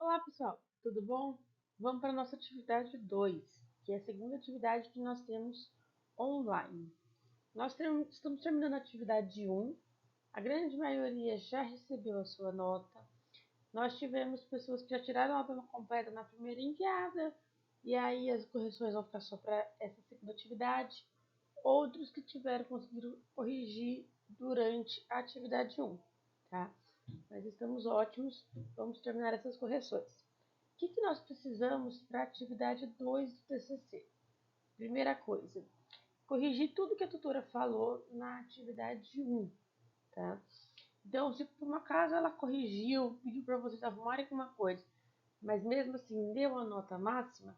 Olá pessoal, tudo bom? Vamos para a nossa atividade 2, que é a segunda atividade que nós temos online. Estamos terminando a atividade 1, a grande maioria já recebeu a sua nota. Nós tivemos pessoas que já tiraram a nota completa na primeira enviada, e aí as correções vão ficar só para essa segunda atividade. Outros que conseguiram corrigir durante a atividade 1, tá? Mas estamos ótimos, vamos terminar essas correções. O que nós precisamos para a atividade 2 do TCC? Primeira coisa, corrigir tudo que a tutora falou na atividade 1, tá? Então, se por um acaso ela corrigiu, pediu para vocês arrumarem alguma coisa, mas mesmo assim deu a nota máxima,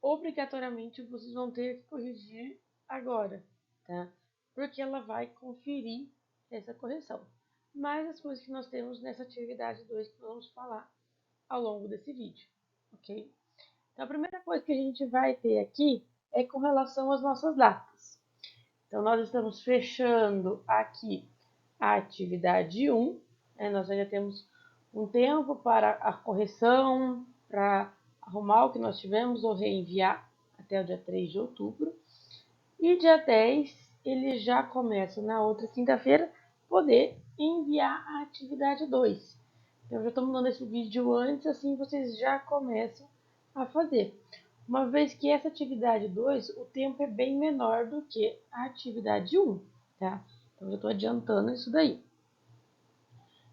obrigatoriamente vocês vão ter que corrigir agora, tá? Porque ela vai conferir essa correção. Mas as coisas que nós temos nessa atividade 2 que nós vamos falar ao longo desse vídeo, ok? Então, a primeira coisa que a gente vai ter aqui é com relação às nossas datas. Então, nós estamos fechando aqui a atividade 1, nós ainda temos um tempo para a correção, para arrumar o que nós tivemos ou reenviar até o dia 3 de outubro. E dia 10, ele já começa na outra quinta-feira, poder enviar a atividade 2. Então, eu já estou mandando esse vídeo antes, assim vocês já começam a fazer. Uma vez que essa atividade 2, o tempo é bem menor do que a atividade 1, tá? Então, eu estou adiantando isso daí.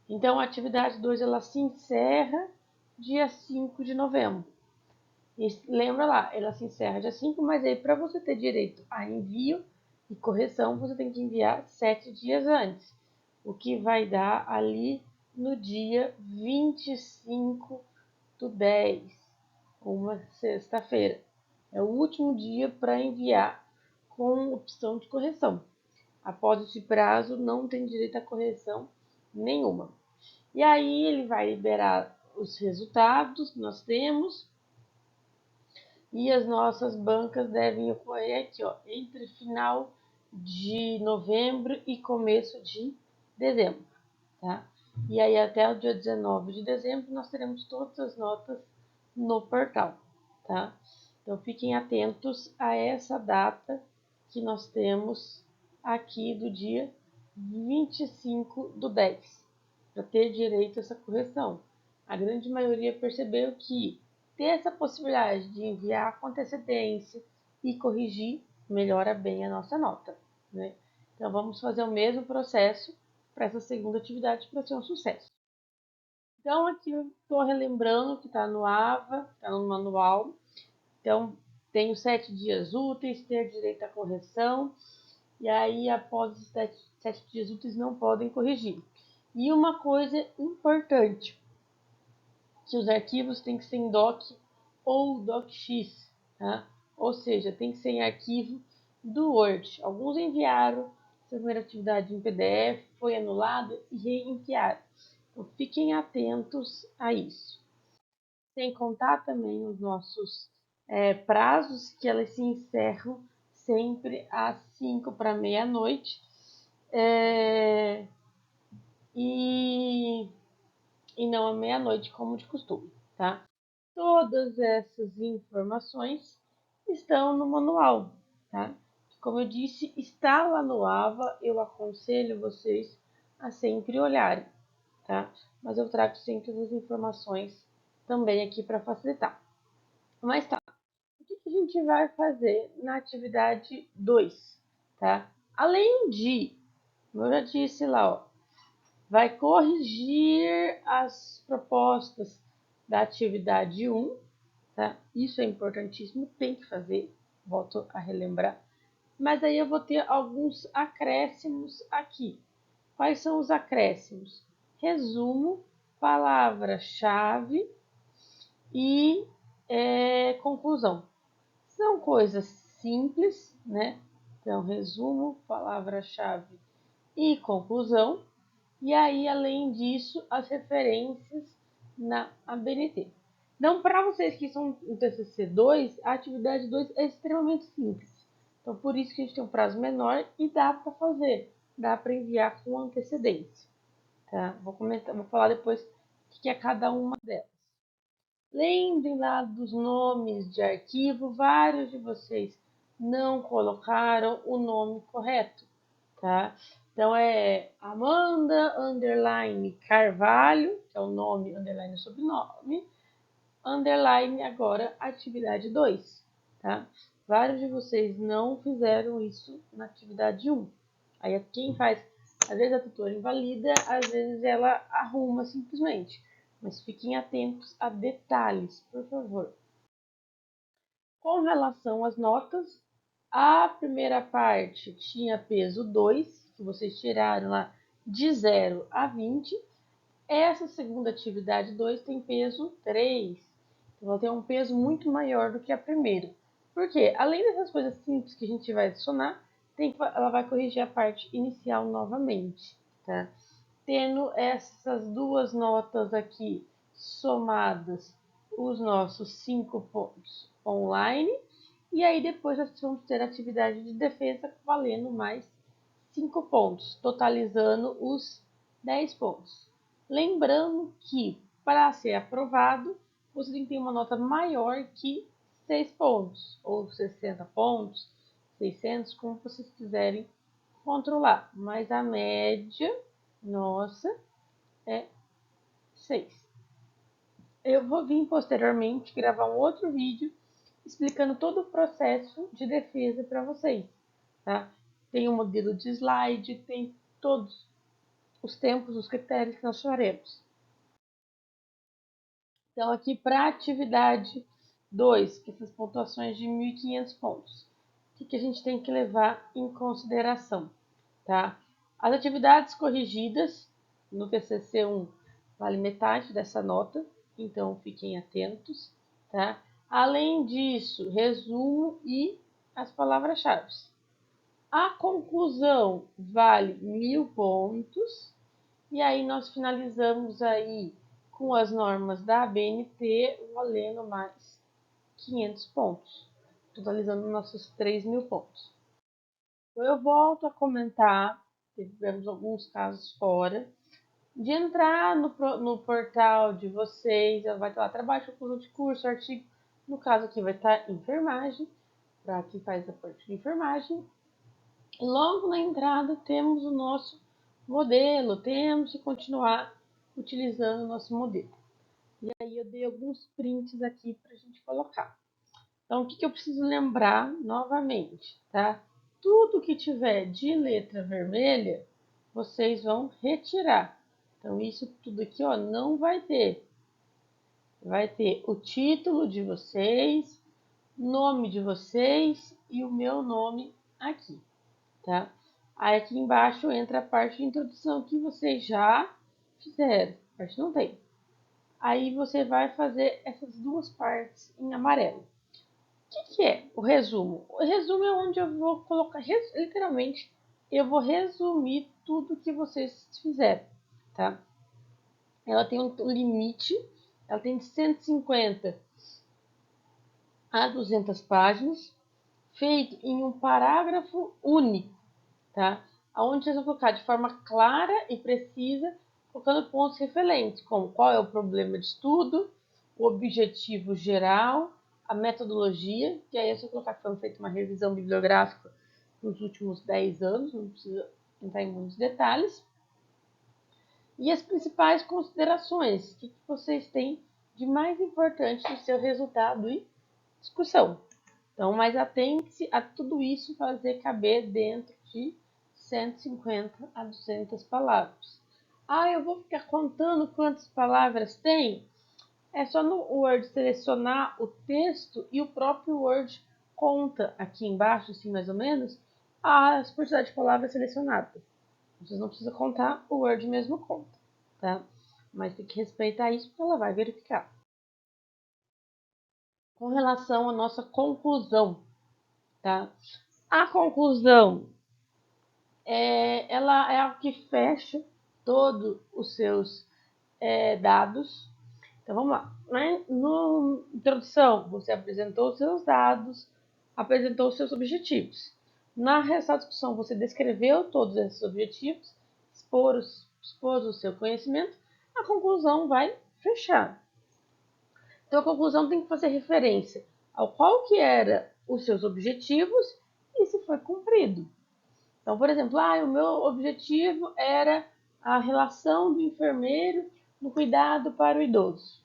Então, a atividade 2, ela se encerra dia 5 de novembro. E lembra lá, ela se encerra dia 5, mas aí para você ter direito a envio e correção, você tem que enviar 7 dias antes. O que vai dar ali no dia 25 do 10, uma sexta-feira. É o último dia para enviar com opção de correção. Após esse prazo, não tem direito a correção nenhuma. E aí ele vai liberar os resultados que nós temos. E as nossas bancas devem ocorrer aqui, ó, entre final de novembro e começo de dezembro, tá? E aí até o dia 19 de dezembro nós teremos todas as notas no portal, tá? Então fiquem atentos a essa data que nós temos aqui do dia 25 do 10, para ter direito a essa correção. A grande maioria percebeu que ter essa possibilidade de enviar com antecedência e corrigir melhora bem a nossa nota, né? Então vamos fazer o mesmo processo para essa segunda atividade para ser um sucesso. Então aqui eu estou relembrando que está no AVA, está no manual. Então tenho 7 dias úteis, ter direito à correção, e aí após os 7 dias úteis não podem corrigir. E uma coisa importante, que os arquivos têm que ser em doc ou docx, tá? Ou seja, tem que ser em arquivo do Word. Alguns enviaram essa primeira atividade em PDF, foi anulado e reenviaram. Então, fiquem atentos a isso. Sem contar também os nossos prazos, que elas se encerram sempre às 5 para meia-noite. E não à meia-noite, como de costume, tá? Todas essas informações estão no manual, tá? Como eu disse, está lá no AVA, eu aconselho vocês a sempre olharem, tá? Mas eu trago sempre as informações também aqui para facilitar. Mas tá, o que a gente vai fazer na atividade 2, tá? Além de, como eu já disse lá, ó, vai corrigir as propostas da atividade 1, tá? Isso é importantíssimo, tem que fazer, volto a relembrar. Mas aí eu vou ter alguns acréscimos aqui. Quais são os acréscimos? Resumo, palavra-chave e conclusão. São coisas simples, né? Então, resumo, palavra-chave e conclusão. E aí, além disso, as referências na ABNT. Então, para vocês que são no TCC 2, a atividade 2 é extremamente simples. Então, por isso que a gente tem um prazo menor e dá para fazer, dá para enviar com antecedência. Tá? Vou falar depois o que é cada uma delas. Lembrem lá dos nomes de arquivo, vários de vocês não colocaram o nome correto, tá? Então é Amanda underline Carvalho, que é o nome underline sobrenome, underline agora atividade 2, tá? Vários de vocês não fizeram isso na atividade 1. Aí quem faz, às vezes a tutora invalida, às vezes ela arruma simplesmente. Mas fiquem atentos a detalhes, por favor. Com relação às notas, a primeira parte tinha peso 2, que vocês tiraram lá de 0 a 20. Essa segunda atividade 2 tem peso 3. Então, ela tem um peso muito maior do que a primeira. Por quê? Além dessas coisas simples que a gente vai adicionar, ela vai corrigir a parte inicial novamente, tá? Tendo essas duas notas aqui somadas, os nossos 5 pontos online, e aí depois nós vamos ter a atividade de defesa valendo mais 5 pontos, totalizando os 10 pontos. Lembrando que, para ser aprovado, você tem que ter uma nota maior que 6 pontos, ou 60 pontos, 600, como vocês quiserem controlar. Mas a média nossa é 6. Eu vou vir posteriormente gravar um outro vídeo explicando todo o processo de defesa para vocês, tá? Tem um modelo de slide, tem todos os tempos, os critérios que nós faremos. Então, aqui para a atividade 2, que essas pontuações de 1.500 pontos, o que a gente tem que levar em consideração, tá? As atividades corrigidas no TCC1 vale metade dessa nota, então fiquem atentos, tá? Além disso, resumo e as palavras-chave. A conclusão vale 1.000 pontos. E aí nós finalizamos aí com as normas da ABNT valendo mais 500 pontos, totalizando nossos 3.000 pontos. Então eu volto a comentar, tivemos alguns casos fora, de entrar no portal de vocês, vai estar lá trabalho, conclusão de curso, artigo, no caso aqui vai estar enfermagem, para quem faz a parte de enfermagem. E logo na entrada temos o nosso modelo, temos que continuar utilizando o nosso modelo. E aí eu dei alguns prints aqui para a gente colocar. Então, o que eu preciso lembrar novamente, tá? Tudo que tiver de letra vermelha, vocês vão retirar. Então, isso tudo aqui, ó, não vai ter. Vai ter o título de vocês, nome de vocês e o meu nome aqui, tá? Aí aqui embaixo entra a parte de introdução que vocês já fizeram. A parte não tem. Aí você vai fazer essas duas partes em amarelo. O que é o resumo? O resumo é onde eu vou colocar, literalmente, eu vou resumir tudo que vocês fizeram, tá? Ela tem um limite, ela tem de 150 a 200 páginas, feito em um parágrafo único, tá? Onde vocês vão colocar de forma clara e precisa, colocando pontos referentes, como qual é o problema de estudo, o objetivo geral, a metodologia, que aí é só colocar que foi feita uma revisão bibliográfica nos últimos 10 anos, não precisa entrar em muitos detalhes. E as principais considerações, o que vocês têm de mais importante no seu resultado e discussão. Então, mas atente-se a tudo isso fazer caber dentro de 150 a 200 palavras. Ah, eu vou ficar contando quantas palavras tem? É só no Word selecionar o texto e o próprio Word conta aqui embaixo, assim mais ou menos, a quantidade de palavras selecionadas. Vocês não precisam contar, o Word mesmo conta, tá? Mas tem que respeitar isso porque ela vai verificar. Com relação à nossa conclusão, tá? A conclusão ela é a que fecha todos os seus dados. Então vamos lá. Na introdução, você apresentou os seus dados, apresentou os seus objetivos. Na resta discussão, você descreveu todos esses objetivos, expôs o seu conhecimento, a conclusão vai fechar. Então, a conclusão tem que fazer referência ao qual que era os seus objetivos e se foi cumprido. Então, por exemplo, o meu objetivo era a relação do enfermeiro no cuidado para o idoso.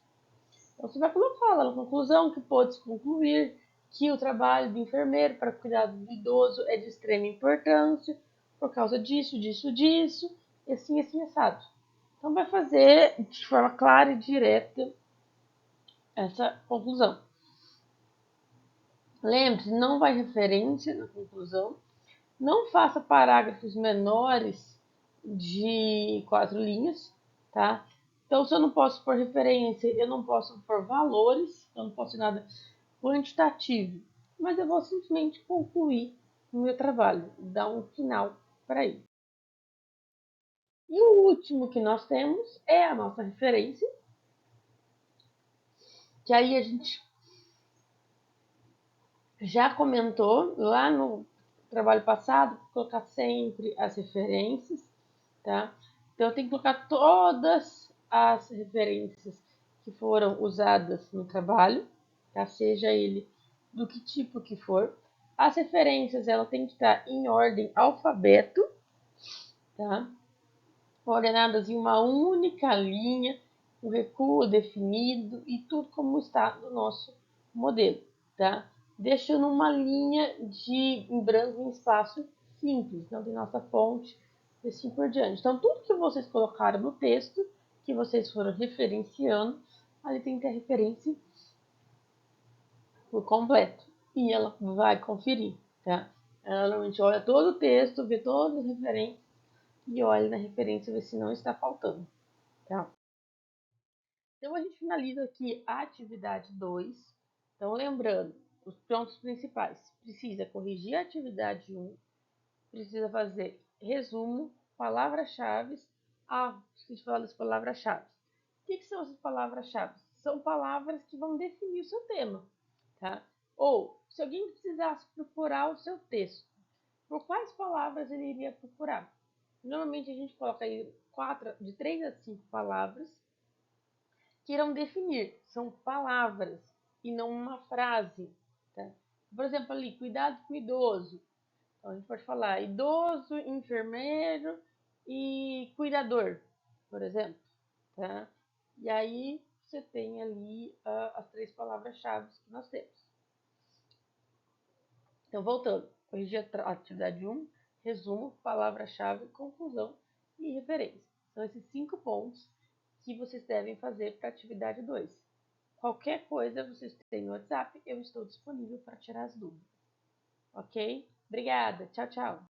Então, você vai colocar lá na conclusão que pode-se concluir que o trabalho do enfermeiro para o cuidado do idoso é de extrema importância por causa disso, e assim, assado. Então, vai fazer de forma clara e direta essa conclusão. Lembre-se, não vai referência na conclusão. Não faça parágrafos menores de 4 linhas, tá? Então, se eu não posso pôr referência, eu não posso pôr valores, eu não posso nada quantitativo, mas eu vou simplesmente concluir o meu trabalho, dar um final para ele. E o último que nós temos é a nossa referência, que aí a gente já comentou lá no trabalho passado, colocar sempre as referências, tá? Então eu tenho que colocar todas as referências que foram usadas no trabalho, tá? Seja ele do que tipo que for. As referências ela tem que estar em ordem alfabeto, tá? Ordenadas em uma única linha, o recuo definido e tudo como está no nosso modelo, tá? Deixando uma linha em branco em espaço simples, não tem nossa fonte e assim por diante. Então, tudo que vocês colocaram no texto, que vocês foram referenciando, ali tem que ter referência por completo. E ela vai conferir, tá? Ela normalmente olha todo o texto, vê todas as referências e olha na referência ver se não está faltando, tá? Então, a gente finaliza aqui a atividade 2. Então, lembrando, os pontos principais. Precisa corrigir a atividade 1, precisa fazer resumo, palavras-chave. Esqueci de falar das palavras-chave. O que são essas palavras-chave? São palavras que vão definir o seu tema, tá? Ou, se alguém precisasse procurar o seu texto, por quais palavras ele iria procurar? Normalmente a gente coloca aí de 3 a 5 palavras que irão definir. São palavras e não uma frase. Tá? Por exemplo, ali, cuidado com o idoso. Então, a gente pode falar idoso, enfermeiro e cuidador, por exemplo. Tá? E aí você tem ali as 3 palavras-chave que nós temos. Então, voltando, corrigir a atividade 1, resumo, palavra-chave, conclusão e referência. São esses 5 pontos que vocês devem fazer para a atividade 2. Qualquer coisa, vocês têm no WhatsApp, eu estou disponível para tirar as dúvidas. Ok? Obrigada. Tchau, tchau.